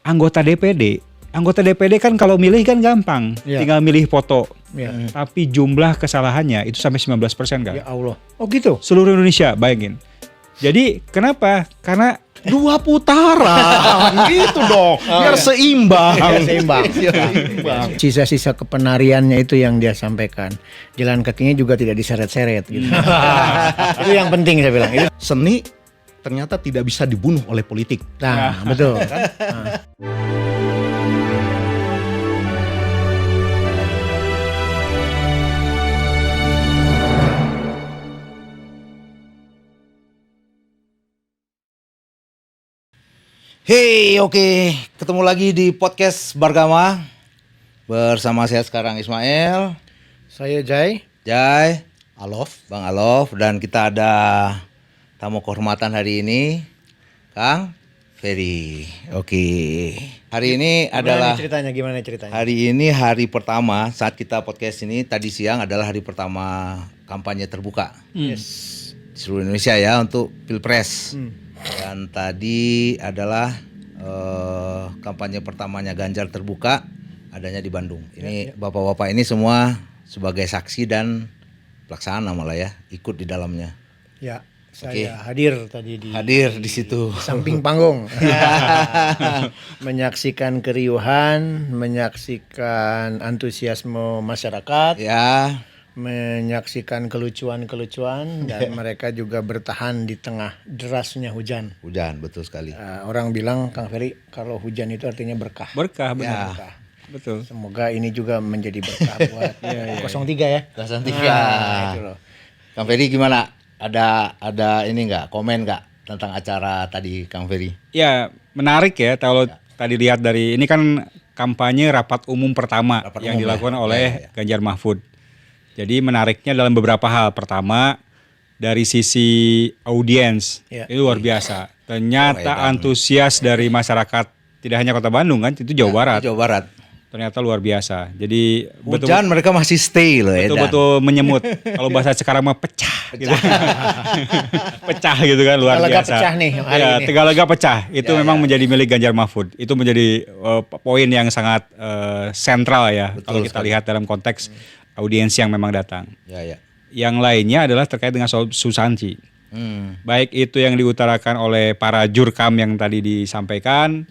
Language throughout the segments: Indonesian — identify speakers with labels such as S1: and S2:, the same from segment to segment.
S1: Anggota DPD kan kalau milih kan gampang, tinggal milih foto. Tapi jumlah kesalahannya itu sampai 19% kan.
S2: Ya Allah. Oh gitu.
S1: Seluruh Indonesia, bayangin. Jadi kenapa? Karena
S3: 2 putaran gitu dong. Biar seimbang.
S2: Sisa-sisa kepenariannya itu yang dia sampaikan. Jalan kakinya juga tidak diseret-seret gitu. Itu yang penting saya bilang. Itu.
S3: Seni ternyata tidak bisa dibunuh oleh politik.
S2: Nah, betul.
S4: Hey, oke. Ketemu lagi di podcast Bargama. Bersama saya sekarang Ismail.
S2: Saya Jai,
S4: Bang Alof. Dan kita ada tamu kehormatan hari ini, Kang Ferry. Oke. Hari ini
S2: Gimana ceritanya?
S4: Hari ini hari pertama saat kita podcast ini. Tadi siang adalah hari pertama kampanye terbuka.
S2: Yes.
S4: Di seluruh Indonesia ya untuk Pilpres. Dan tadi adalah kampanye pertamanya Ganjar terbuka, adanya di Bandung. Ini bapak-bapak ini semua sebagai saksi dan pelaksana malah ya, ikut di dalamnya.
S2: Ya, saya hadir tadi
S4: di situ.
S2: Samping panggung. Menyaksikan keriuhan, menyaksikan antusiasme masyarakat.
S4: Ya.
S2: Menyaksikan kelucuan-kelucuan dan mereka juga bertahan di tengah derasnya hujan.
S4: Hujan, betul sekali.
S2: Orang bilang, Kang Ferry, kalau hujan itu artinya berkah.
S1: Berkah, benar.
S4: Ya.
S1: Betul.
S2: Semoga ini juga menjadi berkah buat 03 ya.
S4: 03.
S2: Itu loh.
S4: Kang Ferry gimana? Ada ini nggak? Komen nggak tentang acara tadi, Kang Ferry?
S1: Ya, menarik ya kalau tadi lihat dari ini kan kampanye rapat umum pertama yang dilakukan oleh Ganjar Mahfud. Jadi menariknya dalam beberapa hal. Pertama, dari sisi audiens itu luar biasa. Ternyata antusias dari masyarakat tidak hanya Kota Bandung kan, itu Jawa Barat.
S4: Jawa Barat.
S1: Ternyata luar biasa. Jadi
S4: hujan mereka masih stay loh ya.
S1: Betul-betul menyemut. Kalau bahasa sekarang mah pecah. Gitu. Pecah gitu kan, luar
S2: Tegalega
S1: biasa.
S2: Pecah nih hari ini.
S1: Tegalega pecah. Itu memang menjadi milik Ganjar Mahfud. Itu menjadi poin yang sangat sentral ya. Kalau kita lihat dalam konteks audiens yang memang datang.
S4: Ya.
S1: Yang lainnya adalah terkait dengan soal substansi. Baik itu yang diutarakan oleh para jurkam yang tadi disampaikan,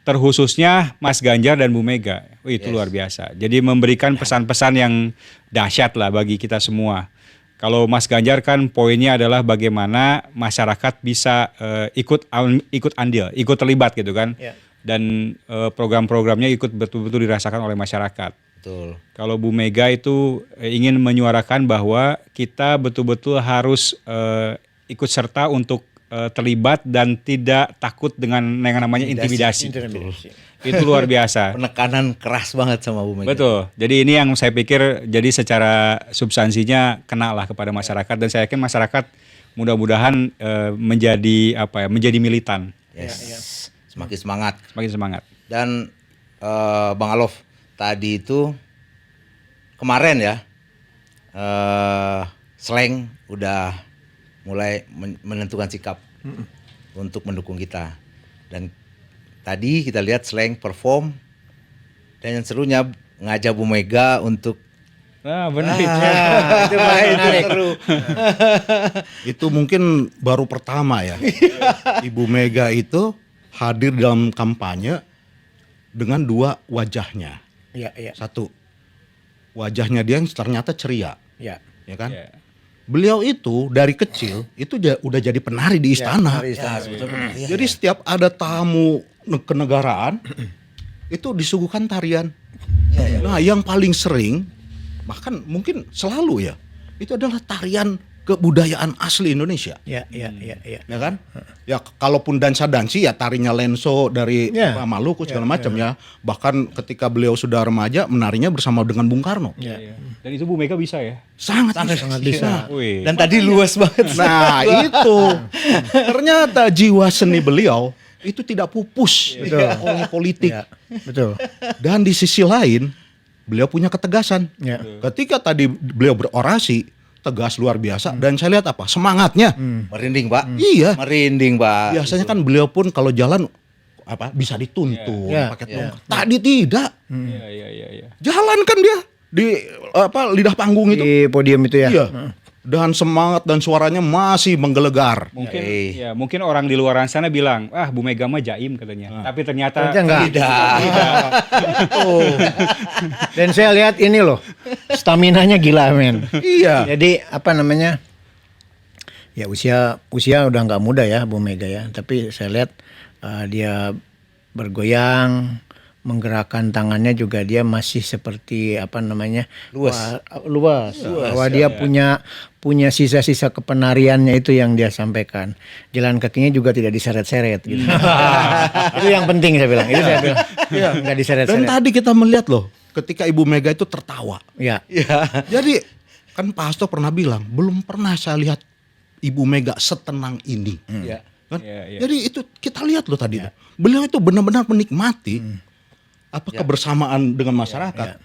S1: terkhususnya Mas Ganjar dan Bu Mega. Itu luar biasa. Jadi memberikan pesan-pesan yang dahsyat lah bagi kita semua. Kalau Mas Ganjar kan poinnya adalah bagaimana masyarakat bisa ikut andil, ikut terlibat gitu kan. Dan program-programnya ikut betul-betul dirasakan oleh masyarakat.
S4: Betul.
S1: Kalau Bu Mega itu ingin menyuarakan bahwa kita betul-betul harus ikut serta untuk terlibat dan tidak takut dengan yang namanya intimidasi. Itu luar biasa.
S4: Penekanan keras banget sama Bu Mega.
S1: Betul. Jadi ini yang saya pikir jadi secara substansinya kena lah kepada masyarakat dan saya yakin masyarakat mudah-mudahan menjadi militan.
S4: Yes. Semakin semangat.
S1: Semakin semangat.
S4: Dan Bang Alof, tadi itu kemarin ya, Slang udah mulai menentukan sikap untuk mendukung kita. Dan tadi kita lihat Slang perform dan yang serunya ngajak Bu Mega untuk
S1: benar.
S4: Itu seru.
S3: Itu mungkin baru pertama ya. Ibu Mega itu hadir dalam kampanye dengan 2 wajahnya. Satu, wajahnya dia yang ternyata ceria. Ya kan? Beliau itu dari kecil itu udah jadi penari di istana. Jadi setiap ada tamu kenegaraan itu disuguhkan tarian. Nah, yang paling sering bahkan mungkin selalu ya, itu adalah tarian kebudayaan asli Indonesia. Ya kan? Ya kalaupun dansa-dansi ya tarinya Lenso dari Maluku segala macam ya. Bahkan ketika beliau sudah remaja menarinya bersama dengan Bung Karno.
S1: Dan itu Bu Mega bisa ya?
S3: Sangat bisa.
S4: Dan tadi luas banget.
S3: Nah, itu. Ternyata jiwa seni beliau itu tidak pupus oleh politik.
S2: Betul.
S3: Dan di sisi lain beliau punya ketegasan. Ketika tadi beliau berorasi tegas luar biasa dan saya lihat semangatnya
S4: merinding Pak.
S3: Iya,
S4: merinding Pak.
S3: Biasanya kan beliau pun kalau jalan bisa dituntun
S2: Ya.
S3: pakai tongkat. Tadi tidak.
S1: Iya.
S3: Jalan kan dia di lidah panggung itu.
S2: Di podium itu ya.
S3: Iya. Dan semangat dan suaranya masih menggelegar.
S1: Mungkin mungkin orang di luar sana bilang, Bu Mega mah jaim katanya. Tapi ternyata
S2: Enggak.
S1: tidak.
S2: Oh. Dan saya lihat ini loh, staminanya gila men.
S3: Iya.
S2: Jadi apa namanya? Ya usia udah nggak muda ya Bu Mega ya. Tapi saya lihat dia bergoyang, menggerakkan tangannya juga dia masih seperti apa namanya? Luas. Bahwa dia punya sisa-sisa kepenariannya itu yang dia sampaikan. Jalan kakinya juga tidak diseret-seret gitu. Itu yang penting saya bilang. Itu saya bilang. Nggak
S3: Dan
S2: diseret-seret.
S3: tadi kita melihat loh, ketika Ibu Mega itu tertawa.
S2: Ya.
S3: Jadi kan Pak Hasto pernah bilang, belum pernah saya lihat Ibu Mega setenang ini. Kan?
S1: Iya.
S3: Jadi itu kita lihat loh tadi. Beliau itu benar-benar menikmati kebersamaan dengan masyarakat.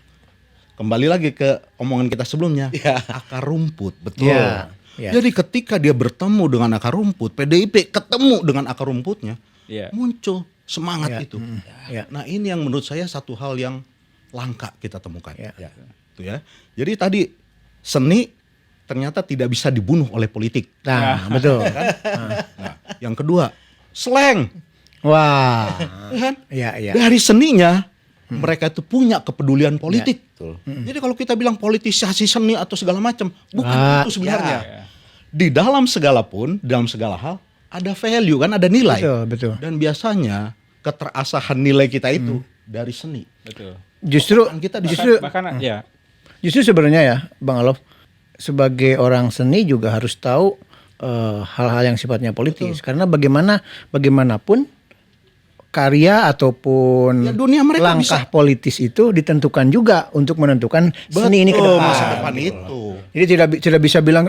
S3: Kembali lagi ke omongan kita sebelumnya, akar rumput, betul.
S2: Ya.
S3: Jadi ketika dia bertemu dengan akar rumput, PDIP ketemu dengan akar rumputnya, muncul semangat itu. Nah ini yang menurut saya satu hal yang langka kita temukan. Itu ya. Jadi tadi seni ternyata tidak bisa dibunuh oleh politik.
S2: Nah, betul.
S3: Nah, yang kedua, slang.
S2: Wah.
S3: Kan?
S2: Iya.
S3: Dari seninya mereka itu punya kepedulian politik. Jadi kalau kita bilang politisasi seni atau segala macam, bukan itu sebenarnya. Di dalam segala hal ada value kan, ada nilai.
S2: Betul.
S3: Dan biasanya keterasahan nilai kita itu dari seni.
S1: Betul.
S2: Justru justru sebenarnya ya, Bang Alof, sebagai orang seni juga harus tahu hal-hal yang sifatnya politis. Karena bagaimanapun karya ataupun
S3: dunia mereka
S2: langkah politis itu ditentukan juga untuk menentukan seni ini ke depan.
S3: Masa depan itu.
S2: Jadi tidak bisa bilang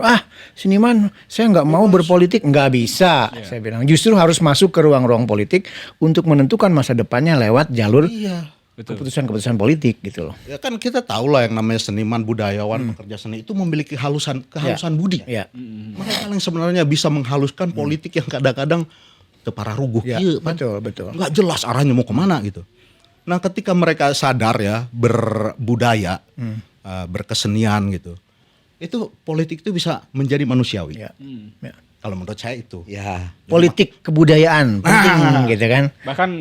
S2: seniman saya nggak mau berpolitik, nggak bisa. Saya bilang justru harus masuk ke ruang-ruang politik untuk menentukan masa depannya lewat jalur keputusan-keputusan politik gitu loh.
S3: Ya kan kita tahu lah yang namanya seniman, budayawan, pekerja seni itu memiliki kehalusan budi. Mereka yang sebenarnya bisa menghaluskan politik yang kadang-kadang para ruguh.
S2: Betul.
S3: Nggak jelas arahnya mau kemana gitu. Nah ketika mereka sadar ya berbudaya, berkesenian gitu, itu politik itu bisa menjadi manusiawi. Kalau menurut saya itu.
S2: Politik kebudayaan penting gitu kan.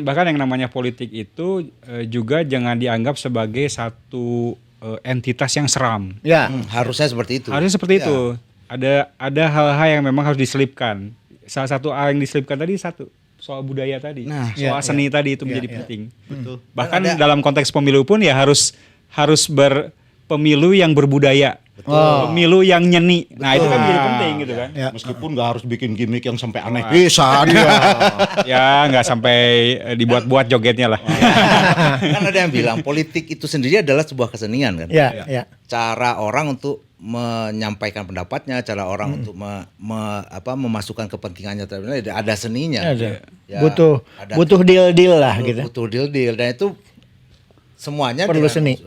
S1: Bahkan yang namanya politik itu juga jangan dianggap sebagai satu entitas yang seram.
S4: Harusnya seperti itu.
S1: Harusnya seperti itu. Ada hal-hal yang memang harus diselipkan. Salah satu hal yang diselipkan tadi soal budaya tadi, soal seni tadi itu menjadi penting.
S3: Betul.
S1: Bahkan dalam konteks pemilu pun ya harus berpemilu yang berbudaya, pemilu yang nyeni. Nah itu kan menjadi penting gitu kan.
S3: Meskipun nggak harus bikin gimmick yang sampai aneh pisan.
S1: Ya nggak sampai dibuat-buat jogetnya lah.
S4: Kan ada yang bilang politik itu sendiri adalah sebuah kesenian kan. Cara orang untuk menyampaikan pendapatnya, cara orang untuk memasukkan kepentingannya, ada seninya.
S2: Butuh deal lah gitu.
S4: Butuh deal dan itu semuanya
S2: perlu seni.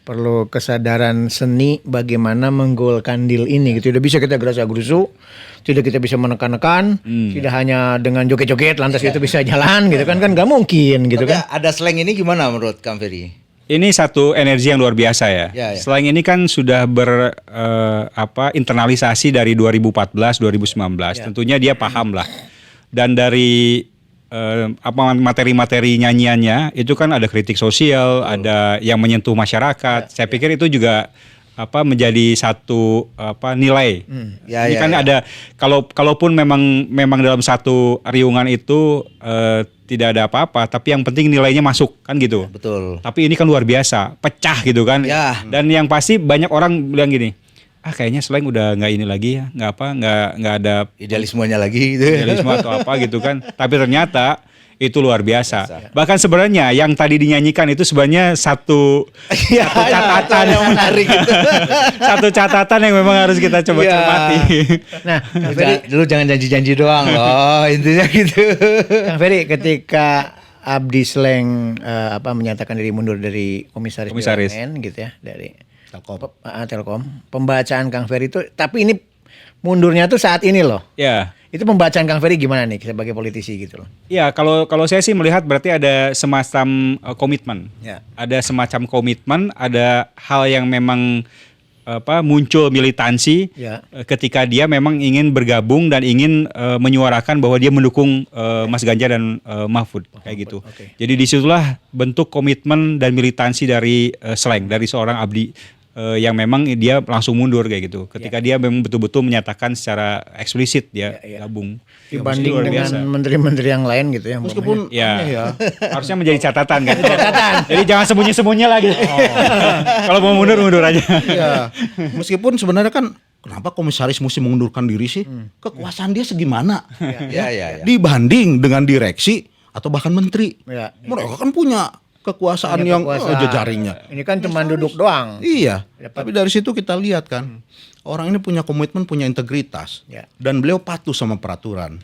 S2: Perlu kesadaran seni bagaimana menggolkan deal ini gitu. Tidak bisa kita gerasa-gerusu, tidak kita bisa menekan-nekan, tidak hanya dengan joget-joget lantas itu bisa jalan gitu kan nggak mungkin gitu kan.
S4: Ada slang ini gimana menurut Kang Ferry?
S1: Ini satu energi yang luar biasa ya. Selain ini kan sudah internalisasi dari 2014 2019. Tentunya dia paham lah. Dan dari materi-materi nyanyiannya itu kan ada kritik sosial, ada yang menyentuh masyarakat. Saya pikir itu juga menjadi satu nilai. Ini kan ada kalaupun memang dalam satu riungan itu tidak ada apa-apa, tapi yang penting nilainya masuk kan gitu.
S4: Betul.
S1: Tapi ini kan luar biasa, pecah gitu kan. Dan yang pasti banyak orang bilang gini, kayaknya slang udah nggak ini lagi ya, nggak ada
S4: idealismenya lagi gitu.
S1: Idealisme atau apa gitu kan. Tapi ternyata itu luar biasa. Bahkan sebenarnya yang tadi dinyanyikan itu sebenarnya satu catatan yang menarik gitu. Satu catatan yang memang harus kita coba cermati.
S2: Nah,
S4: dulu jangan janji-janji doang loh, intinya gitu.
S2: Kang Ferry, ketika Abdi Sleng menyatakan diri mundur dari komisaris. BUMN gitu ya, dari Telkom. Pembacaan Kang Ferry itu, tapi ini mundurnya tuh saat ini loh. Itu pembacaan Kang Ferry gimana nih sebagai politisi gitu loh?
S1: Ya, kalau saya sih melihat berarti ada semacam komitmen.
S2: Ya.
S1: Ada semacam komitmen, ada hal yang memang muncul militansi ketika dia memang ingin bergabung dan ingin menyuarakan bahwa dia mendukung Mas Ganjar dan Mahfud kayak gitu. Jadi disitulah bentuk komitmen dan militansi dari Sleng, dari seorang abdi yang memang dia langsung mundur kayak gitu. Ketika dia memang betul-betul menyatakan secara eksplisit dia gabung.
S2: Dibanding dengan menteri-menteri yang lain gitu ya.
S3: Meskipun
S1: harusnya menjadi catatan kan. Jadi jangan sembunyi-sembunyi lagi. Kalau mau mundur aja.
S3: Iya. Meskipun sebenarnya kan kenapa komisaris mesti mengundurkan diri sih? Kekuasaan dia segimana? Dibanding dengan direksi atau bahkan menteri. Mereka kan punya kekuasaan yang jejaringnya.
S2: Ini kan cuma duduk doang.
S3: Iya. Tapi dari situ kita lihat kan, orang ini punya komitmen, punya integritas, dan beliau patuh sama peraturan.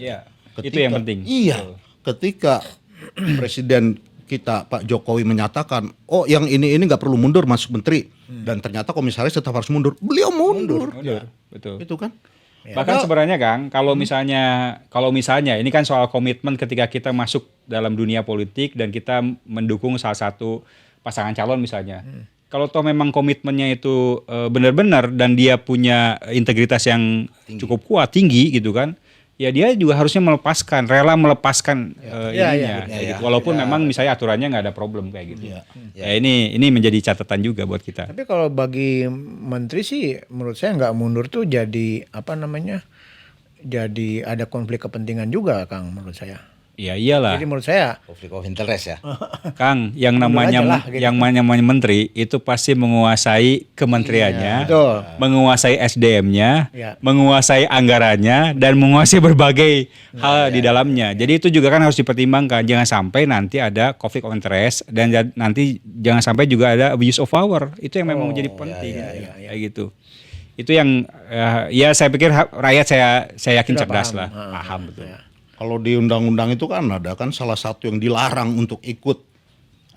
S1: Itu yang penting.
S3: Iya. Ketika Presiden kita Pak Jokowi menyatakan, oh yang ini nggak perlu mundur masuk menteri, dan ternyata komisaris tetap harus mundur, beliau mundur.
S1: Betul.
S3: Itu kan.
S1: Bahkan sebenarnya Kang, kalau misalnya ini kan soal komitmen ketika kita masuk dalam dunia politik dan kita mendukung salah satu pasangan calon misalnya. Kalau toh memang komitmennya itu benar-benar dan dia punya integritas yang cukup kuat, tinggi gitu kan. Ya dia juga harusnya rela melepaskan ininya. Gitu. Walaupun memang misalnya aturannya nggak ada problem kayak gitu. Ya ini menjadi catatan juga buat kita.
S2: Tapi kalau bagi menteri sih menurut saya nggak mundur tuh jadi jadi ada konflik kepentingan juga Kang menurut saya.
S1: Iya iyalah.
S2: Jadi menurut saya
S4: konflik of interest ya.
S1: Kang, yang namanya menteri itu pasti menguasai kementeriannya, menguasai SDM-nya, menguasai anggarannya dan menguasai berbagai hal di dalamnya. Jadi itu juga kan harus dipertimbangkan. Jangan sampai nanti ada conflict of interest dan nanti jangan sampai juga ada abuse of power. Itu yang memang menjadi penting. Kayak gitu. Itu yang saya pikir rakyat saya yakin cerdas lah, paham betul.
S3: Kalau di undang-undang itu kan ada kan salah satu yang dilarang untuk ikut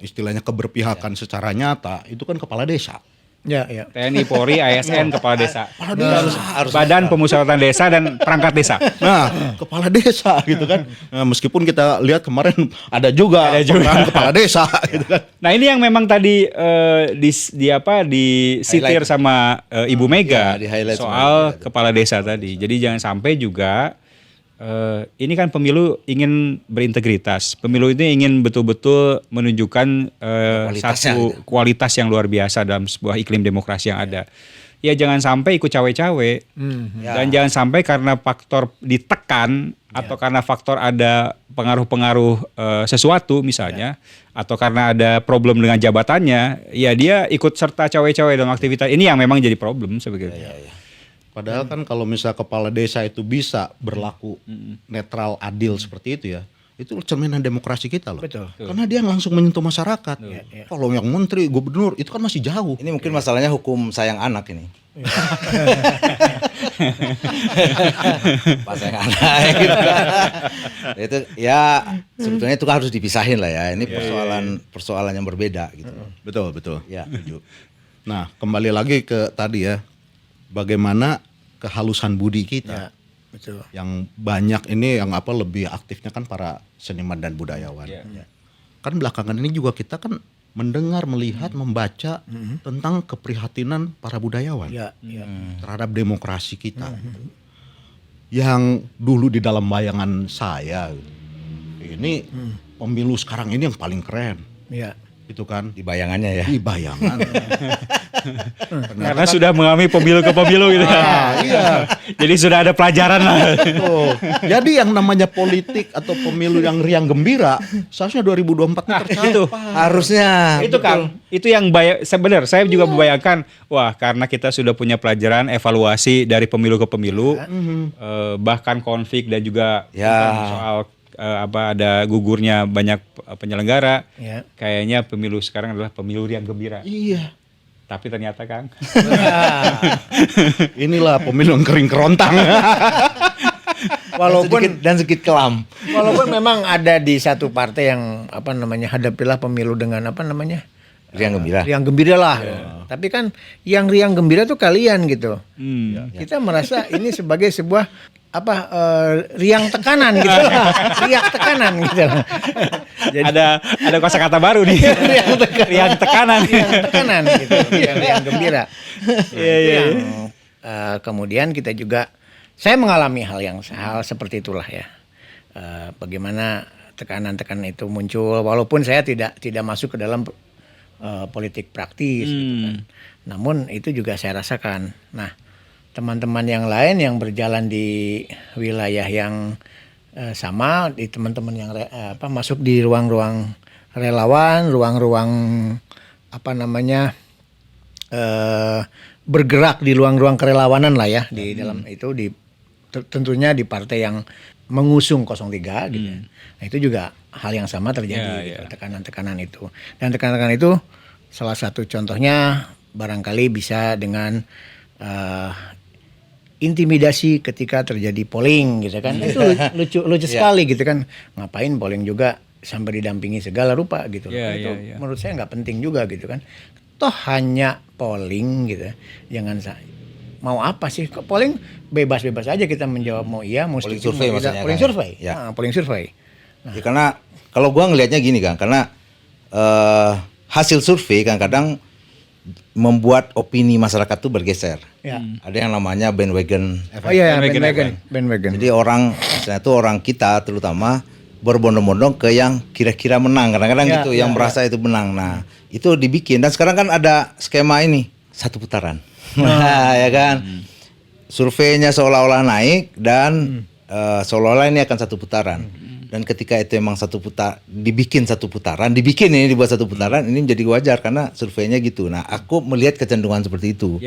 S3: istilahnya keberpihakan secara nyata itu kan kepala desa.
S1: TNI, Polri, ASN, kepala desa. Harus Badan Pemusyawaratan Desa dan Perangkat Desa.
S3: Nah, kepala desa gitu kan. Nah, meskipun kita lihat kemarin ada juga kepala desa gitu kan.
S1: Nah, ini yang memang tadi disitir sama Ibu Mega soal kepala desa tadi. Jadi jangan sampai juga ini kan pemilu ingin berintegritas. Pemilu ini ingin betul-betul menunjukkan satu kualitas yang luar biasa dalam sebuah iklim demokrasi yang ada. Ya jangan sampai ikut cawe-cawe. Dan jangan sampai karena faktor ditekan atau karena faktor ada pengaruh-pengaruh sesuatu misalnya, atau karena ada problem dengan jabatannya, ya dia ikut serta cawe-cawe dalam aktivitas. Ini yang memang jadi problem sebetulnya.
S3: Padahal kan kalau misal kepala desa itu bisa berlaku netral, adil seperti itu ya, itu cerminan demokrasi kita loh.
S2: Betul.
S3: Karena dia langsung menyentuh masyarakat. Kalau yang menteri, gubernur itu kan masih jauh.
S4: Ini mungkin masalahnya hukum sayang anak ini. Pas sayang anak gitu. Itu ya sebetulnya itu harus dipisahin lah ya. Ini persoalan yang berbeda gitu.
S3: Betul.
S4: Ya.
S3: Nah, kembali lagi ke tadi ya. Bagaimana kehalusan budi kita,
S2: betul.
S3: Yang banyak ini yang lebih aktifnya kan para seniman dan budayawan. Kan belakangan ini juga kita kan mendengar, melihat, membaca tentang keprihatinan para budayawan terhadap demokrasi kita. Yang dulu di dalam bayangan saya, ini pemilu sekarang ini yang paling keren. Itu kan
S4: di bayangannya ya.
S3: Di bayangan.
S1: Karena sudah mengalami pemilu ke pemilu gitu.
S3: Iya.
S1: Jadi sudah ada pelajaran lah.
S3: Jadi yang namanya politik atau pemilu yang riang gembira seharusnya 2024 tercapai.
S1: Itu
S4: harusnya.
S1: Itu Kang, itu yang sebenarnya saya juga membayangkan, wah karena kita sudah punya pelajaran evaluasi dari pemilu ke pemilu, bahkan konflik dan juga soal ada gugurnya banyak penyelenggara. Kayaknya pemilu sekarang adalah pemilu yang gembira.
S3: Iya.
S1: Tapi ternyata Kang,
S3: inilah pemilu yang kering kerontang.
S2: Walaupun
S4: dan sedikit kelam.
S2: Walaupun memang ada di satu partai yang hadapilah pemilu dengan
S4: riang gembira.
S2: Riang gembira lah. Tapi kan yang riang gembira tuh kalian gitu. Kita merasa ini sebagai sebuah riang tekanan gitu riak tekanan gitu.
S1: Jadi, ada kosakata baru nih. riang tekanan
S2: gitu, riang gembira. Kemudian kita juga, saya mengalami hal seperti itulah ya. Bagaimana tekanan-tekanan itu muncul, walaupun saya tidak masuk ke dalam politik praktis gitu kan. Namun itu juga saya rasakan. Nah, teman-teman yang lain yang berjalan di wilayah yang sama, di teman-teman yang masuk di ruang-ruang relawan, ruang-ruang bergerak di ruang-ruang kerelawanan lah ya, di dalam itu tentunya di partai yang mengusung 03 gitu. Nah, itu juga hal yang sama terjadi gitu, tekanan-tekanan itu. Dan tekanan-tekanan itu salah satu contohnya barangkali bisa dengan intimidasi ketika terjadi polling gitu kan. Itu lucu sekali gitu kan. Ngapain polling juga sampai didampingi segala rupa gitu. Itu menurut saya nggak penting juga gitu kan. Toh hanya polling gitu. Jangan mau apa sih? Polling bebas-bebas aja kita menjawab mau iya, mau
S4: polling
S2: setuju,
S4: survei
S2: mau tidak.
S4: maksudnya
S2: Polling
S4: kan?
S2: survei.
S4: Ya.
S2: Polling survei. Nah.
S4: Ya, karena kalau gua ngelihatnya gini kan, karena hasil survei kadang-kadang membuat opini masyarakat tuh bergeser.
S2: Ya.
S4: Ada yang namanya bandwagon.
S2: Oh iya, bandwagon.
S4: Jadi misalnya tuh orang kita terutama berbondong-bondong ke yang kira-kira menang. Kadang-kadang gitu, yang merasa itu menang. Nah, itu dibikin. Dan sekarang kan ada skema ini, satu putaran. Nah, ya kan. Surveinya seolah-olah naik dan seolah-olah ini akan satu putaran. Dan ketika itu emang dibikin dibuat satu putaran, ini menjadi wajar karena surveinya gitu. Nah, aku melihat kecenderungan seperti itu.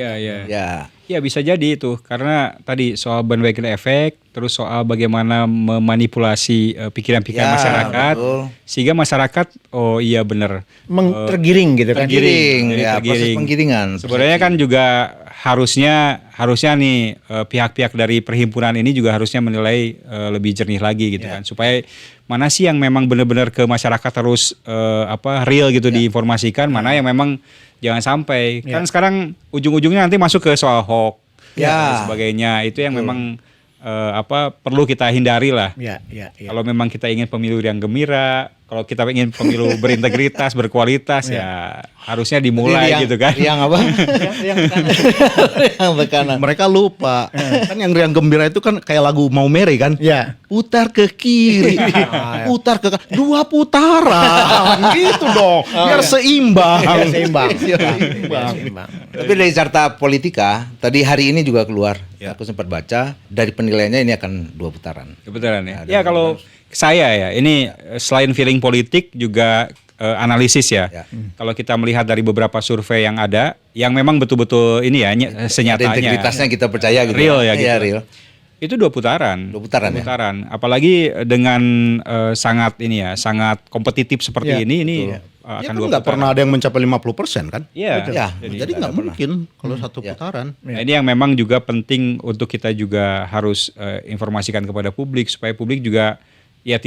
S1: Ya bisa jadi itu, karena tadi soal bandwagon effect, terus soal bagaimana memanipulasi pikiran-pikiran masyarakat, betul. Sehingga masyarakat oh iya benar
S2: tergiring gitu kan.
S4: Tergiring. Proses penggiringan.
S1: Sebenarnya kan juga harusnya nih pihak-pihak dari perhimpunan ini juga harusnya menilai lebih jernih lagi gitu kan, supaya mana sih yang memang benar-benar ke masyarakat terus real gitu diinformasikan, mana yang memang jangan sampai kan sekarang ujung-ujungnya nanti masuk ke soal hoax dan sebagainya, itu yang memang perlu kita hindari lah. Kalau memang kita ingin pemilu yang gembira, kalau kita ingin pemilu berintegritas, berkualitas, ya harusnya dimulai gitu kan.
S4: Yang apa? Yang tekanan.
S3: Mereka lupa. Kan yang riang gembira itu kan kayak lagu Mau Mere kan?
S2: Ya.
S3: Putar ke kiri, putar ke kanan, 2 putaran. Gitu dong. Biar seimbang.
S2: Seimbang.
S4: Tapi dari carta politika, tadi hari ini juga keluar. Aku sempat baca, dari penilaiannya ini akan 2 putaran.
S1: 2 putaran ya. Ya kalau saya ya, ini selain feeling politik juga analisis ya. Kalau kita melihat dari beberapa survei yang ada, yang memang betul-betul ini ya senyatanya.
S4: Integritasnya kita percaya gitu.
S1: Real ya gitu.
S4: Iya, real.
S1: Itu 2 putaran.
S4: 2 putaran.
S1: 2 putaran. Apalagi dengan sangat kompetitif seperti ini akan 2 putaran.
S3: Nggak pernah ada yang mencapai 50% kan?
S1: Iya.
S3: Jadi nggak mungkin kalau 1 putaran.
S1: Nah, ini yang memang juga penting untuk kita juga harus informasikan kepada publik, supaya publik juga ya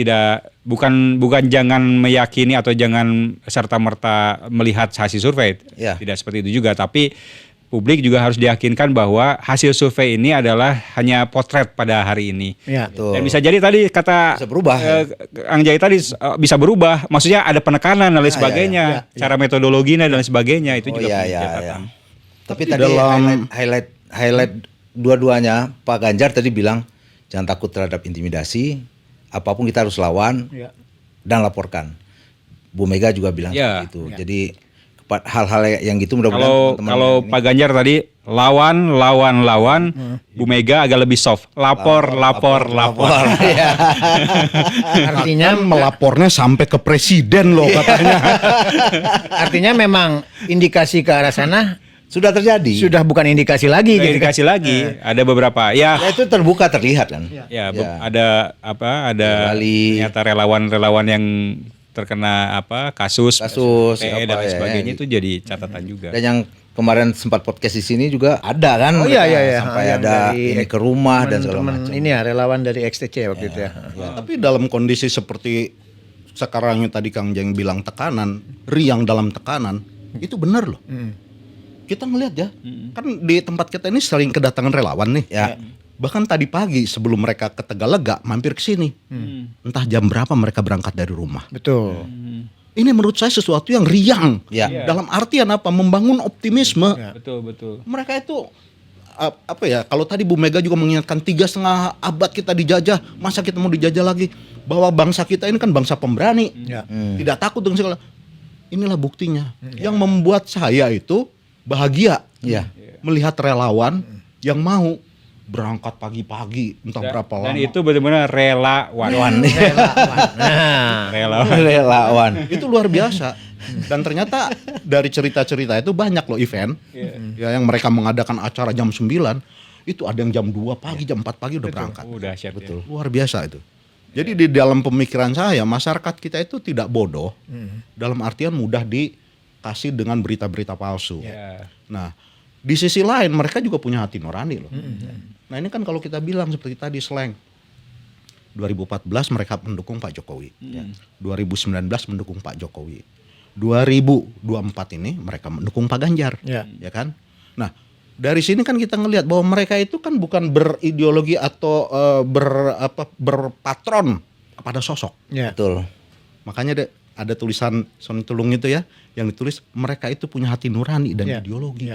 S1: bukan jangan meyakini atau jangan serta-merta melihat hasil survei. Tidak seperti itu juga, tapi publik juga harus diyakinkan bahwa hasil survei ini adalah hanya potret pada hari ini. Dan bisa jadi tadi kata
S4: bisa berubah.
S1: Angjay tadi bisa berubah. Maksudnya ada penekanan dan lain sebagainya, cara metodologinya dan sebagainya itu juga perlu catatan.
S4: Tapi tadi dalam highlight dua-duanya Pak Ganjar tadi bilang jangan takut terhadap intimidasi, apapun kita harus lawan dan laporkan. Bu Mega juga bilang seperti itu. Jadi hal-hal yang gitu mudah-mudahan
S1: kalau Pak Ganjar tadi lawan, Bu Mega agak lebih soft. Lapor.
S3: Artinya melapornya sampai ke presiden loh katanya.
S2: Artinya memang indikasi ke arah sana
S4: sudah terjadi.
S2: Sudah bukan indikasi lagi.
S1: Indikasi lagi. Ada beberapa. Ya
S4: itu terbuka terlihat kan.
S1: Ada ternyata relawan-relawan yang terkena kasus PE dan lain sebagainya, itu jadi catatan juga.
S4: Dan yang kemarin sempat podcast di sini juga ada kan? Sampai ada ini ke rumah dan segala macam.
S2: Ini ya relawan dari XTC waktu itu ya.
S3: Tapi dalam kondisi seperti sekarang yang tadi Kang Jeng bilang tekanan, riang dalam tekanan, itu benar loh. Kita ngelihat ya, kan di tempat kita ini sering kedatangan relawan nih. Bahkan tadi pagi sebelum mereka ke Tegalega mampir ke sini. Entah jam berapa mereka berangkat dari rumah.
S2: Betul.
S3: Ini menurut saya sesuatu yang riang.
S4: Ya.
S3: Dalam artian apa? Membangun optimisme.
S1: Betul.
S3: Mereka itu apa ya? Kalau tadi Bu Mega juga mengingatkan 3,5 abad kita dijajah, masa kita mau dijajah lagi? Bahwa bangsa kita ini kan bangsa pemberani, tidak takut dengan segala. Inilah buktinya. Yang membuat saya itu bahagia melihat relawan yang mau berangkat pagi-pagi entah berapa lama.
S1: Dan itu benar-benar relawan.
S4: Relawan.
S3: Itu luar biasa. Dan ternyata dari cerita-cerita itu banyak loh event ya yang mereka mengadakan acara jam 9, itu ada yang jam 2 pagi, jam 4 pagi udah berangkat.
S1: Dahsyat. Betul.
S3: Luar biasa itu. Jadi di dalam pemikiran saya masyarakat kita itu tidak bodoh dalam artian mudah dikasih dengan berita-berita palsu. Nah, di sisi lain mereka juga punya hati nurani loh. Nah, ini kan kalau kita bilang seperti tadi slang 2014 mereka mendukung Pak Jokowi. 2019 mendukung Pak Jokowi. 2024 ini mereka mendukung Pak Ganjar. Ya kan? Nah, dari sini kan kita ngelihat bahwa mereka itu kan bukan berideologi atau berpatron kepada sosok.
S4: Betul.
S3: Makanya ada tulisan Sony Tulung itu ya, yang ditulis mereka itu punya hati nurani dan ideologi.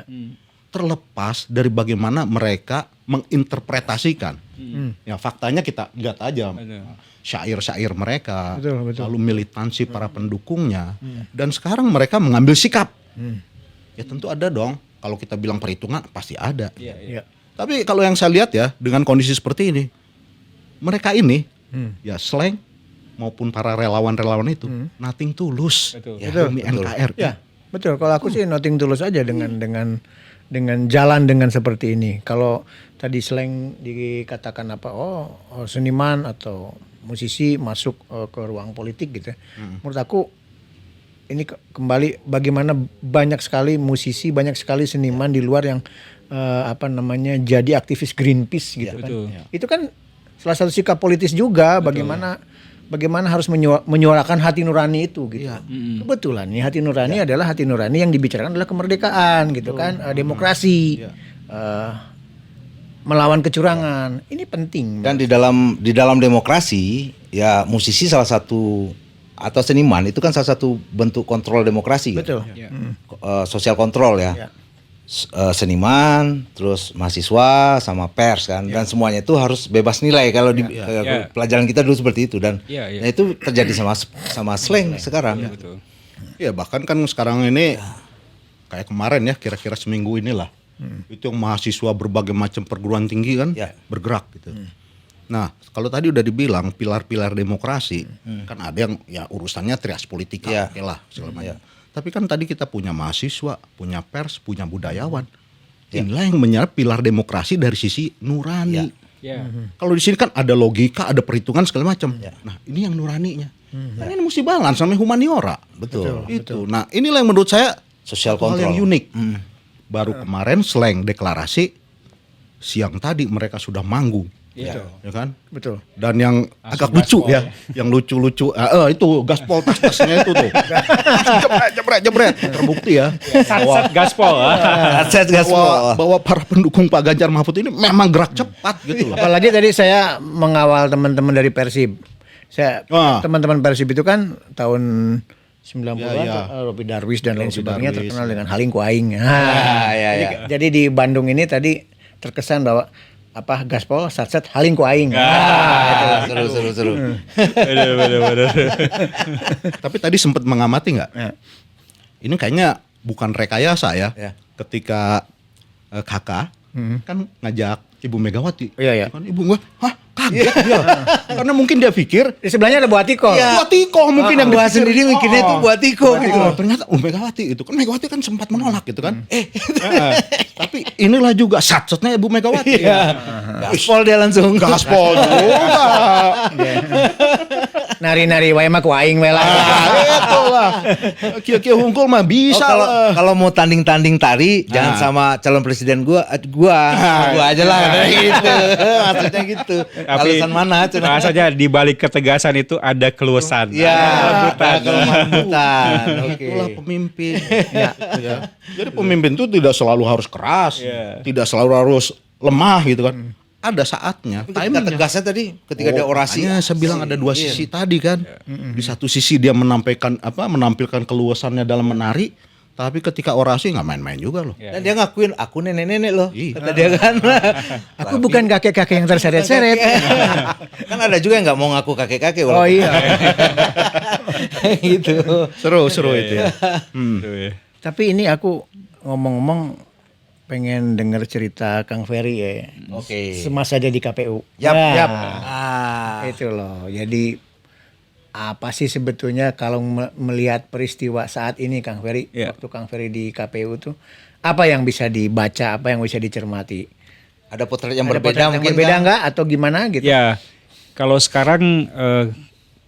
S3: Terlepas dari bagaimana mereka menginterpretasikan. Ya faktanya kita lihat aja syair-syair mereka, lalu militansi para pendukungnya, dan sekarang mereka mengambil sikap. Ya tentu ada dong. Kalau kita bilang perhitungan pasti ada. Tapi kalau yang saya lihat ya dengan kondisi seperti ini, mereka ini ya slang maupun para relawan-relawan itu nothing tulus demi NKRI.
S2: Betul. Kalau aku sih nothing tulus aja dengan jalan dengan seperti ini. Kalau tadi slang dikatakan apa? Seniman atau musisi masuk ke ruang politik gitu. Menurut aku ini kembali bagaimana banyak sekali musisi, banyak sekali seniman di luar yang jadi aktivis Greenpeace gitu kan. Itu kan salah satu sikap politis juga bagaimana harus menyuarakan hati nurani itu gitu. Kebetulan nih hati nurani adalah hati nurani yang dibicarakan adalah kemerdekaan gitu kan, demokrasi. Melawan kecurangan. Ini penting.
S4: Dan di dalam demokrasi ya musisi salah satu atau seniman itu kan salah satu bentuk kontrol demokrasi.
S2: Betul.
S4: Sosial kontrol ya. Seniman, terus mahasiswa sama pers kan, dan semuanya itu harus bebas nilai kalau di pelajaran kita dulu seperti itu dan nah itu terjadi sama slang sekarang.
S3: Ya bahkan kan sekarang ini kayak kemarin ya kira-kira seminggu inilah itu yang mahasiswa berbagai macam perguruan tinggi kan bergerak gitu. Nah kalau tadi udah dibilang pilar-pilar demokrasi kan ada yang ya urusannya trias politika lah segala macam. Tapi kan tadi kita punya mahasiswa, punya pers, punya budayawan. Inilah yang menyerap pilar demokrasi dari sisi nurani. Kalau di sini kan ada logika, ada perhitungan segala macam. Nah ini yang nuraninya. Kan ini mesti balance sama humaniora.
S4: Betul.
S3: Itu. Nah inilah yang menurut saya
S4: sosial
S3: hal
S4: kontrol
S3: yang unik. Baru kemarin slang deklarasi, siang tadi mereka sudah manggung. Ya kan?
S2: Betul.
S3: Dan yang agak lucu ya, yang lucu-lucu, itu gaspol tas-tasnya itu tuh, jebret, terbukti ya.
S1: Satset gaspol.
S3: Bahwa para pendukung Pak Ganjar Mahfud ini memang gerak cepat gitu loh.
S2: Apalagi tadi saya mengawal teman-teman dari Persib. Teman-teman Persib itu kan tahun 90-an Robi Darwis dan lain sebagainya terkenal dengan Haling Kuaing. Jadi di Bandung ini tadi terkesan bahwa gaspol satset Haling Kuaing.
S4: Seru.
S3: Bener. Tapi tadi sempat mengamati nggak? Ini kayaknya bukan rekayasa ya. Ketika kakak kan ngajak Ibu Megawati. Kan ibu gua, kaget dia. Karena mungkin dia pikir
S2: di sebelahnya ada Bu Atiko.
S3: Bu Atiko mungkin yang
S4: gua sendiri mikirnya itu Bu Atiko gitu.
S3: Ternyata Megawati itu kan Megawati kan sempat menolak gitu kan. Tapi inilah juga satsetnya Ibu Megawati.
S4: Gaspol dia langsung.
S3: Gaspol juga.
S2: Nari-nari wae mah kuaing we lah.
S3: Itulah. Kia hungkul mah bisa lah.
S4: Kalau mau tanding-tanding tari jangan sama calon presiden gua aja lah gitu. Maksudnya gitu. Alasan mana?
S1: Rasanya di balik ketegasan itu ada keluasan.
S4: Kelembutan.
S3: Itulah pemimpin. Jadi pemimpin itu tidak selalu harus keras, tidak selalu harus lemah gitu kan. ada saatnya.
S4: Ketika tegasnya tadi, ketika ada orasi.
S3: Saya bilang ada dua sisi tadi kan. Di satu sisi dia menampilkan keluasannya dalam menari, tapi ketika orasi nggak main-main juga loh.
S4: Dan dia ngakuin aku nenek-nenek loh, kata dia kan.
S2: Aku bukan kakek-kakek yang terseret-seret.
S4: Kan ada juga yang nggak mau ngaku kakek-kakek.
S2: Oh iya.
S4: Gitu.
S3: Seru itu ya.
S2: Tapi ini aku ngomong-ngomong pengen dengar cerita Kang Ferry ya.
S4: Oke.
S2: Semasa dia di KPU.
S4: Yap.
S2: Itu loh. Jadi apa sih sebetulnya kalau melihat peristiwa saat ini Kang Ferry, waktu Kang Ferry di KPU tuh apa yang bisa dibaca, apa yang bisa dicermati?
S4: Ada potret yang berbeda mungkin
S2: nggak atau gimana gitu?
S1: Ya, kalau sekarang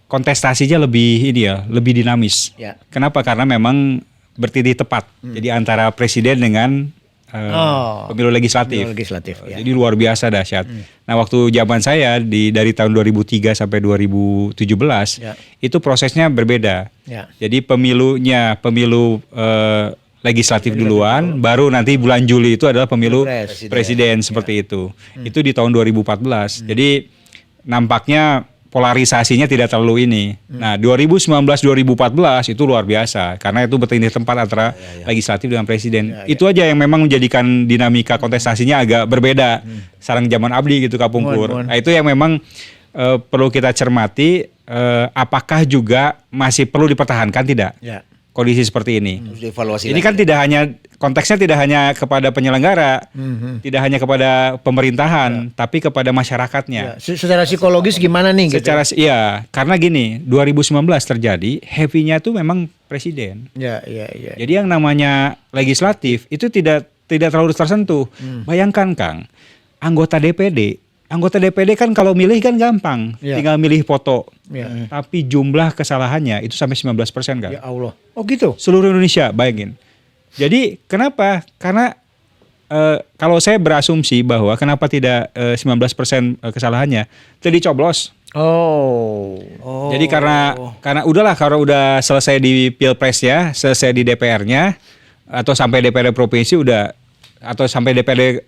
S1: kontestasinya lebih lebih dinamis.
S2: Ya.
S1: Kenapa? Karena memang bertindih tepat. Jadi antara presiden dengan pemilu legislatif.
S2: Ya.
S1: Jadi luar biasa dahsyat. Nah, waktu zaman saya dari tahun 2003 sampai 2017 itu prosesnya berbeda.
S2: Ya.
S1: Jadi pemilu legislatif duluan, baru nanti bulan Juli itu adalah pemilu presiden seperti itu. Itu di tahun 2014. Jadi nampaknya polarisasinya tidak terlalu ini. Nah, 2019-2014 itu luar biasa karena itu bertindih tempat antara legislatif dengan presiden. Itu aja yang memang menjadikan dinamika kontestasinya agak berbeda. Sarang zaman abdi gitu Kapungkur. Nah, itu yang memang perlu kita cermati. Apakah juga masih perlu dipertahankan tidak? Kondisi seperti ini. Ini kan tidak hanya konteksnya tidak hanya kepada penyelenggara, tidak hanya kepada pemerintahan, tapi kepada masyarakatnya.
S2: Secara psikologis gimana nih?
S1: Iya, karena gini, 2019 terjadi heavy-nya tuh memang presiden. Jadi yang namanya legislatif itu tidak terlalu tersentuh. Bayangkan Kang, anggota DPD kan kalau milih kan gampang, tinggal milih foto. Tapi jumlah kesalahannya itu sampai 19% kan.
S2: Ya Allah. Oh gitu.
S1: Seluruh Indonesia, bayangin. Jadi kenapa? Karena kalau saya berasumsi bahwa kenapa tidak 19% kesalahannya, tadi coblos.
S2: Oh.
S1: Jadi karena udahlah, kalau udah selesai di Pilpres ya, selesai di DPR-nya atau sampai DPR provinsi udah, atau sampai DPRD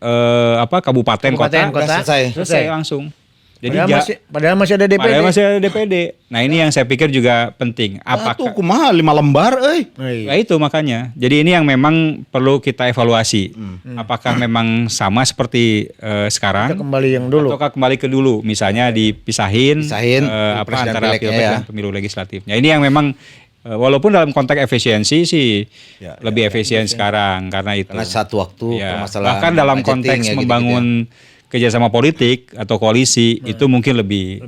S1: kabupaten kota selesai langsung. Jadi
S2: padahal masih ada DPD.
S1: Nah, ini yang saya pikir juga penting.
S3: Apakah kumaha 5 lembar
S1: Nah, itu makanya. Jadi ini yang memang perlu kita evaluasi. Apakah memang sama seperti sekarang?
S2: Kita kembali yang dulu.
S1: Ataukah kembali ke dulu, misalnya dipisahin antara Pilpres dan pemilu legislatif. Nah, ini yang memang walaupun dalam konteks efisiensi sih lebih efisien sekarang karena itu.
S4: Karena satu waktu permasalahan.
S1: Bahkan dalam konteks membangun kerjasama politik atau koalisi itu mungkin lebih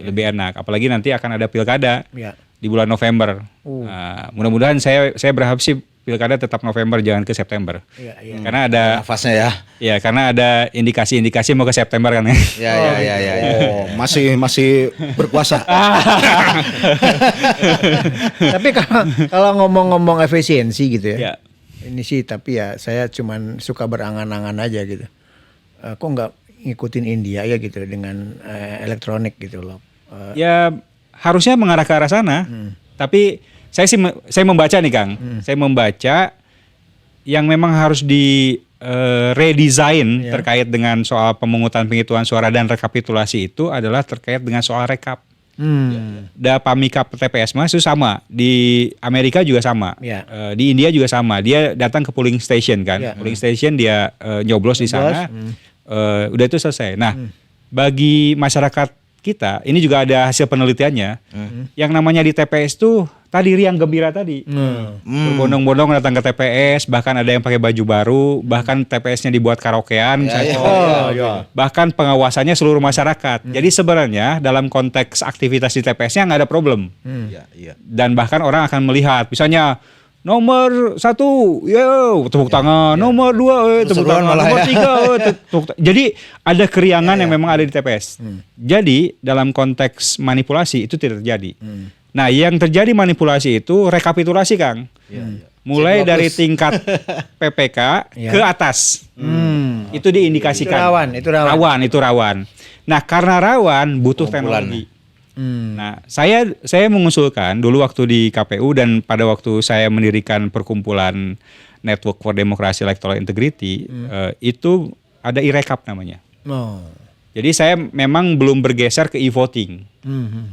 S1: enak. Apalagi nanti akan ada pilkada di bulan November. Mudah-mudahan saya berharap sih pilkada tetap November, jangan ke September. Karena ada
S4: nafasnya ya.
S1: Ya, karena ada indikasi-indikasi mau ke September kan.
S3: Oh, masih berkuasa.
S2: Tapi kalau ngomong-ngomong efisiensi gitu ya. Ini sih tapi ya saya cuman suka berangan-angan aja gitu. Kok nggak ngikutin India ya gitu dengan elektronik gitu loh.
S1: Ya harusnya mengarah ke arah sana. Tapi saya membaca nih Kang. Saya membaca yang memang harus di redesign terkait dengan soal penghitungan suara dan rekapitulasi itu adalah terkait dengan soal rekap. Pamikap TPS itu sama, di Amerika juga sama, di India juga sama. Dia datang ke polling station kan, polling station dia nyoblos di sana, udah itu selesai. Nah, bagi masyarakat kita, ini juga ada hasil penelitiannya, yang namanya di TPS tuh tadi riang gembira tadi, berbondong-bondong datang ke TPS, bahkan ada yang pakai baju baru, bahkan TPS-nya dibuat karaokean, bahkan pengawasannya seluruh masyarakat. Jadi sebenarnya dalam konteks aktivitas di TPS-nya nggak ada problem, dan bahkan orang akan melihat, misalnya nomor 1, tepuk tangan, nomor 2, tepuk tangan, nomor 3, tepuk tangan. Jadi ada keriangan yang memang ada di TPS. Jadi dalam konteks manipulasi itu tidak terjadi. Nah, yang terjadi manipulasi itu rekapitulasi, Kang. Mulai dari tingkat PPK ke atas. Itu diindikasikan.
S2: Itu rawan.
S1: Nah, karena rawan butuh teknologi. Nah, saya mengusulkan dulu waktu di KPU dan pada waktu saya mendirikan perkumpulan Network for Democracy Electoral Integrity, itu ada e-rekap namanya. Jadi saya memang belum bergeser ke e-voting.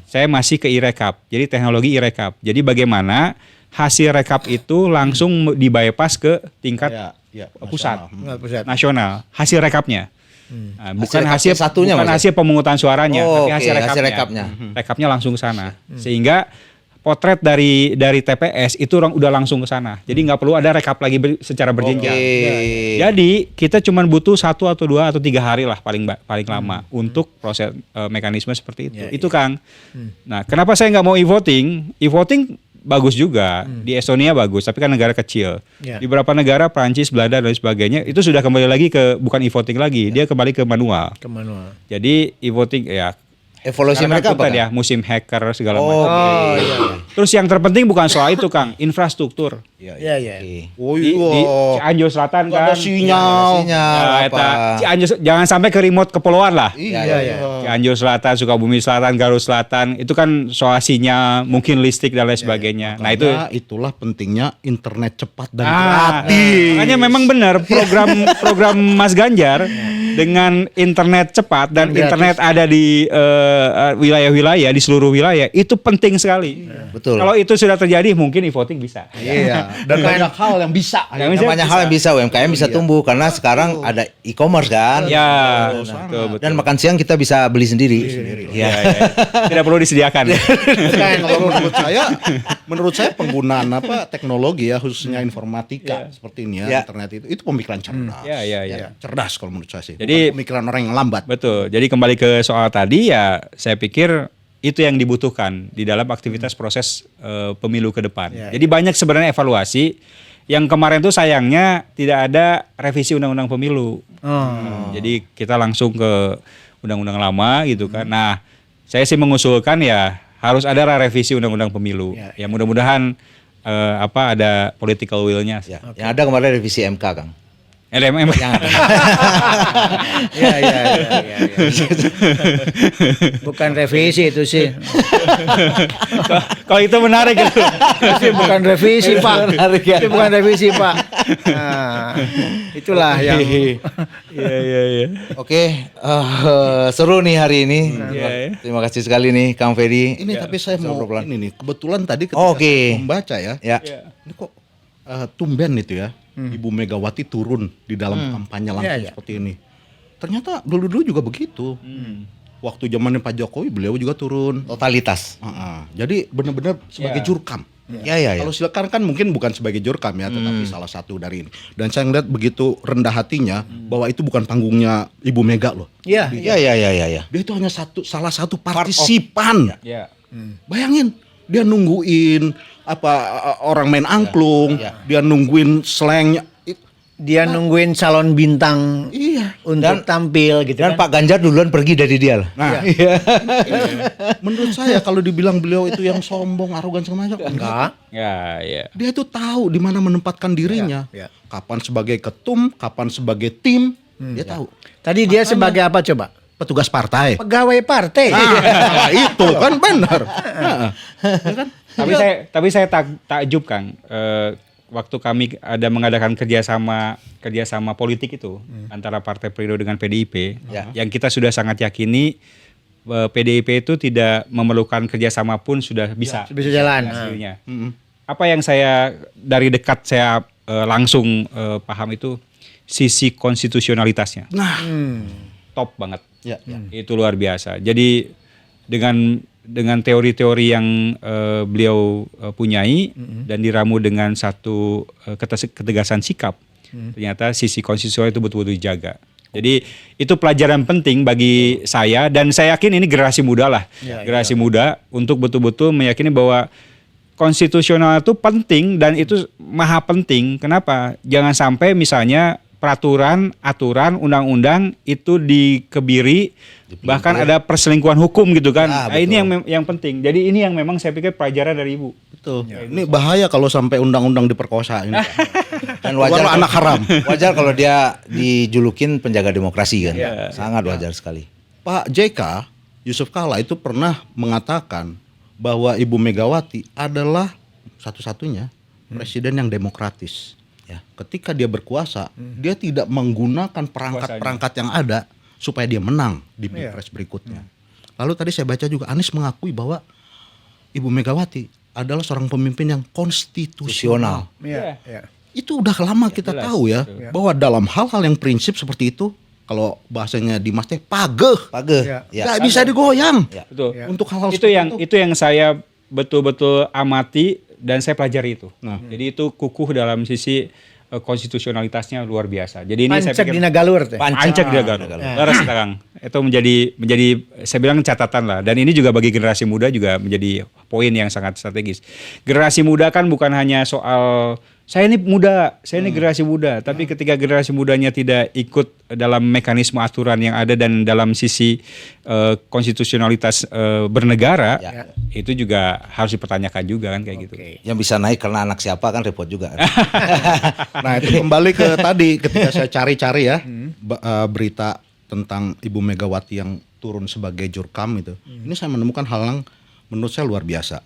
S1: Saya masih ke e-rekap. Jadi teknologi e-rekap. Jadi bagaimana hasil rekap itu langsung di-bypass ke tingkat pusat, nasional. Hasil rekapnya. Nah, bukan hasil
S4: satunya,
S1: bukan hasil pemungutan suaranya, tapi hasil rekapnya.
S4: Hasil rekapnya.
S1: Rekapnya langsung ke sana. Sehingga potret dari TPS itu udah langsung ke sana. Jadi nggak perlu ada rekap lagi secara berjenjang. Jadi kita cuma butuh 1 atau 2 atau 3 hari lah paling lama untuk proses mekanisme seperti itu. Itu Kang. Nah, kenapa saya nggak mau e-voting? E-voting bagus juga. Di Estonia bagus, tapi kan negara kecil. Di beberapa negara Prancis, Belanda dan sebagainya itu sudah kembali lagi ke bukan e-voting lagi, dia kembali ke manual. Jadi e-voting ya
S4: evolusi mereka apa?
S1: Ya, musim hacker segala macam. Terus yang terpenting bukan soal itu Kang, infrastruktur.
S2: Iya.
S1: Di Cianjur Selatan kan.
S3: Ada sinyal.
S1: Cianjur, jangan sampai ke remote kepulauan lah.
S2: Iya.
S1: Cianjur Selatan, Sukabumi Selatan, Garut Selatan, itu kan soal sinyal, mungkin listrik dan lain sebagainya. Nah
S3: itulah pentingnya internet cepat dan gratis.
S1: Makanya memang benar program Mas Ganjar dengan internet cepat dan internet ada di wilayah-wilayah, di seluruh wilayah, itu penting sekali.
S4: Betul.
S1: Kalau itu sudah terjadi mungkin e-voting bisa.
S3: Iya. Dan banyak hal yang bisa.
S4: Banyak hal yang bisa UMKM bisa tumbuh karena sekarang ada e-commerce kan.
S1: Ya,
S4: betul. Dan makan siang kita bisa beli sendiri.
S1: Iya. Tidak perlu disediakan.
S3: Kalau menurut saya penggunaan teknologi ya khususnya informatika seperti ini ya, internet itu pemikiran cerdas.
S1: Iya.
S3: Cerdas kalau menurut saya sih.
S1: Jadi
S3: bukan pemikiran orang yang lambat.
S1: Betul. Jadi kembali ke soal tadi ya, saya pikir itu yang dibutuhkan di dalam aktivitas proses pemilu ke depan. Jadi banyak sebenarnya evaluasi. Yang kemarin tuh sayangnya tidak ada revisi undang-undang pemilu. Jadi kita langsung ke undang-undang lama gitu kan. Nah, saya sih mengusulkan ya harus ada revisi undang-undang pemilu. Ya mudah-mudahan ada political will-nya.
S4: Yang ada kemarin revisi MK, Kang.
S1: LMM
S2: Iya. Bukan revisi itu sih.
S1: Kalau itu menarik gitu.
S2: Itu bukan revisi Pak. Itu bukan revisi Pak. Nah, itulah yang.
S1: Iya.
S4: Oke, seru nih hari ini. Terima kasih sekali nih Kang Ferry.
S3: Ini tapi saya mau ini nih kebetulan tadi ketika saya membaca ya. Ini kok tumben itu ya. Ibu Megawati turun di dalam kampanye langsung seperti ini. Ternyata dulu-dulu juga begitu. Waktu zamannya Pak Jokowi beliau juga turun.
S4: Totalitas.
S3: Jadi benar-benar sebagai jurkam. Kalau silakan kan mungkin bukan sebagai jurkam ya, tetapi salah satu dari ini. Dan saya ngeliat begitu rendah hatinya bahwa itu bukan panggungnya Ibu Mega loh.
S4: Iya.
S3: Dia itu hanya salah satu partisipan. Bayangin, dia nungguin orang main angklung, dia nungguin slangnya.
S2: Dia nungguin calon bintang untuk tampil gitu
S4: dan
S2: kan.
S4: Pak Ganjar duluan pergi dari dia lah.
S3: Nah, menurut saya kalau dibilang beliau itu yang sombong, arogan segala macam, enggak. Dia itu tahu di mana menempatkan dirinya. Kapan sebagai ketum, kapan sebagai tim, dia tahu.
S2: Tadi dia sebagai apa coba?
S3: Petugas partai.
S2: Pegawai partai.
S3: Nah, itu kan benar.
S1: Tapi saya takjub Kang. Waktu kami ada mengadakan kerjasama politik itu antara Partai Perindo dengan PDIP, yang kita sudah sangat yakini PDIP itu tidak memerlukan kerjasama pun sudah bisa
S2: jalan.
S1: Hasilnya. Apa yang saya dari dekat saya langsung paham itu sisi konstitusionalitasnya. Top banget. Itu luar biasa. Jadi dengan teori-teori yang beliau punyai dan diramu dengan satu ketegasan sikap, ternyata sisi konstitusional itu betul-betul dijaga. Jadi itu pelajaran penting bagi saya dan saya yakin ini generasi muda lah, generasi muda untuk betul-betul meyakini bahwa konstitusional itu penting dan itu maha penting. Kenapa? Jangan sampai misalnya peraturan, aturan, undang-undang itu dikebiri, bahkan ada perselingkuhan hukum gitu kan. Nah, ini yang penting. Jadi ini yang memang saya pikir pelajaran dari Ibu.
S3: Betul. Ini bahaya kalau sampai undang-undang diperkosa ini.
S4: Dan wajar kalau anak haram. Wajar kalau dia dijulukin penjaga demokrasi kan. Sangat wajar sekali.
S3: Pak JK Yusuf Kala itu pernah mengatakan bahwa Ibu Megawati adalah satu-satunya presiden yang demokratis. Ketika dia berkuasa, dia tidak menggunakan perangkat-perangkat yang ada supaya dia menang di Pilpres berikutnya. Lalu tadi saya baca juga Anies mengakui bahwa Ibu Megawati adalah seorang pemimpin yang konstitusional.
S2: Iya. Iya.
S3: Itu udah lama kita tahu ya, bahwa dalam hal-hal yang prinsip seperti itu, kalau bahasanya di Mas teh pageh, nggak bisa digoyang.
S1: Betul.
S3: Untuk hal-hal
S1: itu yang saya betul-betul amati dan saya pelajari itu. Jadi itu kukuh dalam sisi konstitusionalitasnya luar biasa. Jadi ini saya
S2: Pancak
S1: pikir
S2: dina galur teh.
S1: Pancak dia Garut. Laras Kang. Itu menjadi saya bilang catatan lah. Dan ini juga bagi generasi muda juga menjadi poin yang sangat strategis. Generasi muda kan bukan hanya soal saya ini muda, saya ini generasi muda. Tapi ketika generasi mudanya tidak ikut dalam mekanisme aturan yang ada dan dalam sisi konstitusionalitas bernegara, itu juga harus dipertanyakan juga kan kayak gitu.
S4: Yang bisa naik karena anak siapa kan repot juga.
S3: Nah itu kembali ke tadi ketika saya cari-cari ya berita tentang Ibu Megawati yang turun sebagai jurkam itu. Ini saya menemukan hal yang menurut saya luar biasa.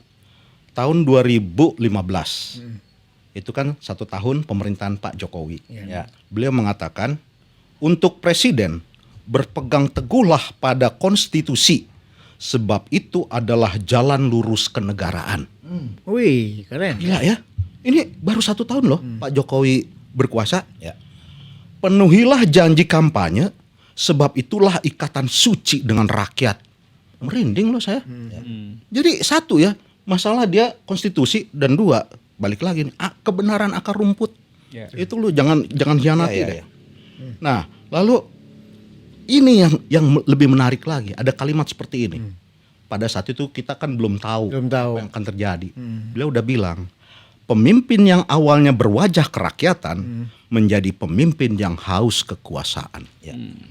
S3: Tahun 2015 itu kan 1 tahun pemerintahan Pak Jokowi. Beliau mengatakan untuk presiden berpegang teguhlah pada konstitusi sebab itu adalah jalan lurus kenegaraan.
S2: Wih, keren.
S3: Gila ya. Ini baru 1 tahun loh Pak Jokowi berkuasa. Penuhilah janji kampanye sebab itulah ikatan suci dengan rakyat. Merinding loh saya. Jadi 1 ya, masalah dia konstitusi dan 2 balik lagi nih, kebenaran akar rumput. Itu lu jangan hianati deh. Nah, lalu ini yang lebih menarik lagi, ada kalimat seperti ini. Pada saat itu kita kan belum tahu apa yang akan terjadi. Beliau udah bilang, pemimpin yang awalnya berwajah kerakyatan menjadi pemimpin yang haus kekuasaan.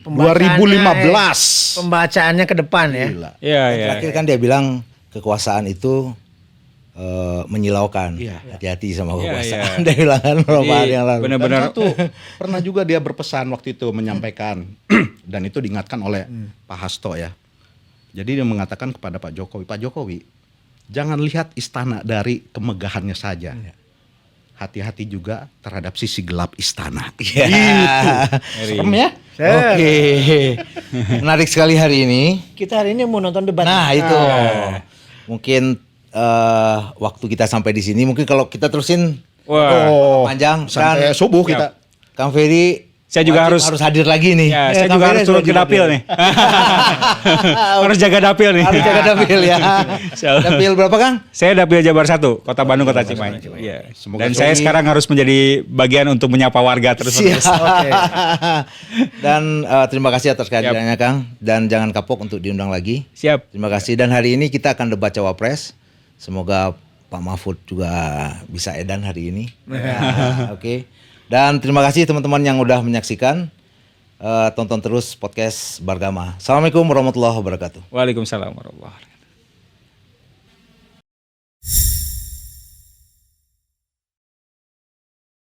S3: 2015.
S2: Pembacaannya ke depan ya.
S3: Gila.
S4: Terakhir kan dia bilang kekuasaan itu menyilaukan. Hati-hati sama kekuasaan. Dia bilang kan beberapa hari yang lalu.
S1: Benar-benar
S3: pernah juga dia berpesan waktu itu menyampaikan dan itu diingatkan oleh Pak Hasto ya. Jadi dia mengatakan kepada Pak Jokowi, jangan lihat istana dari kemegahannya saja. Hati-hati juga terhadap sisi gelap istana. Gitu. Serem ya?
S4: Oke. Menarik sekali hari ini.
S2: Kita hari ini mau nonton debat.
S4: Nah, itu. Mungkin waktu kita sampai di sini, mungkin kalau kita terusin panjang
S3: sampai subuh kita.
S4: Kang Ferry,
S1: saya juga harus
S4: hadir lagi nih.
S1: Ya, saya juga harus turun ke dapil nih. Harus jaga dapil nih.
S4: Harus jaga dapil ya. Dapil berapa Kang?
S1: Saya dapil Jabar 1, Kota Bandung, Kota Cimahi. Iya. Dan saya sekarang harus menjadi bagian untuk menyapa warga terus-menerus.
S4: Dan terima kasih atas kehadirannya Kang. Dan jangan kapok untuk diundang lagi.
S1: Siap.
S4: Terima kasih. Dan hari ini kita akan debat cawapres. Semoga Pak Mahfud juga bisa edan hari ini. Oke. Dan terima kasih teman-teman yang udah menyaksikan. Tonton terus podcast Bargama. Assalamualaikum warahmatullahi wabarakatuh.
S1: Waalaikumsalam warahmatullahi wabarakatuh.